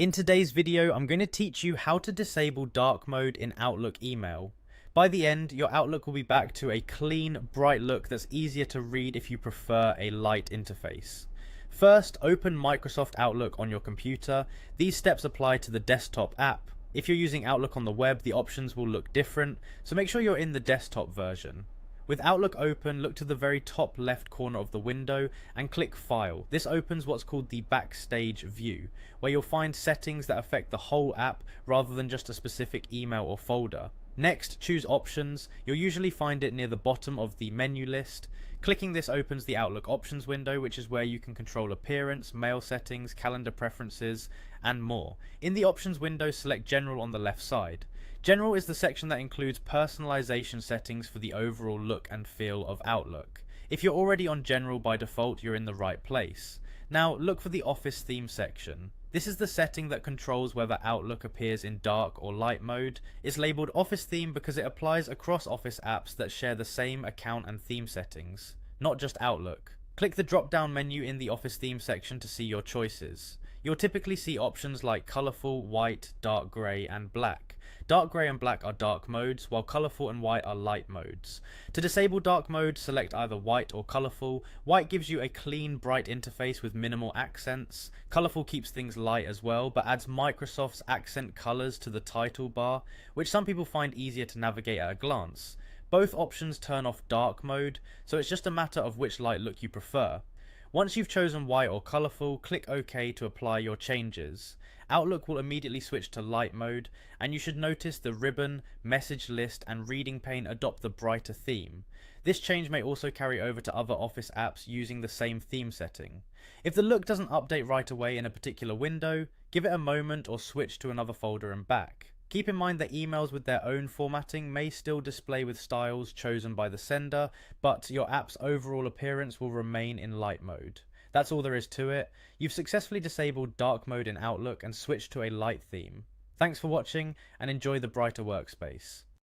In today's video, I'm going to teach you how to disable dark mode in Outlook email. By the end, your Outlook will be back to a clean, bright look that's easier to read if you prefer a light interface. First, open Microsoft Outlook on your computer. These steps apply to the desktop app. If you're using Outlook on the web, the options will look different, so make sure you're in the desktop version. With Outlook open, look to the very top left corner of the window and click File. This opens what's called the Backstage view, where you'll find settings that affect the whole app rather than just a specific email or folder. Next, choose Options. You'll usually find it near the bottom of the menu list. Clicking this opens the Outlook Options window, which is where you can control appearance, mail settings, calendar preferences, and more. In the Options window, select General on the left side. General is the section that includes personalization settings for the overall look and feel of Outlook. If you're already on General by default, you're in the right place. Now look for the Office Theme section. This is the setting that controls whether Outlook appears in dark or light mode. It's labeled Office Theme because it applies across Office apps that share the same account and theme settings, not just Outlook. Click the drop-down menu in the Office Theme section to see your choices. You'll typically see options like colourful, white, dark grey, and black. Dark grey and black are dark modes, while colourful and white are light modes. To disable dark mode, select either white or colourful. White gives you a clean, bright interface with minimal accents. Colourful keeps things light as well, but adds Microsoft's accent colours to the title bar, which some people find easier to navigate at a glance. Both options turn off dark mode, so it's just a matter of which light look you prefer. Once you've chosen white or colourful, click OK to apply your changes. Outlook will immediately switch to light mode, and you should notice the ribbon, message list, and reading pane adopt the brighter theme. This change may also carry over to other Office apps using the same theme setting. If the look doesn't update right away in a particular window, give it a moment or switch to another folder and back. Keep in mind that emails with their own formatting may still display with styles chosen by the sender, but your app's overall appearance will remain in light mode. That's all there is to it. You've successfully disabled dark mode in Outlook and switched to a light theme. Thanks for watching and enjoy the brighter workspace.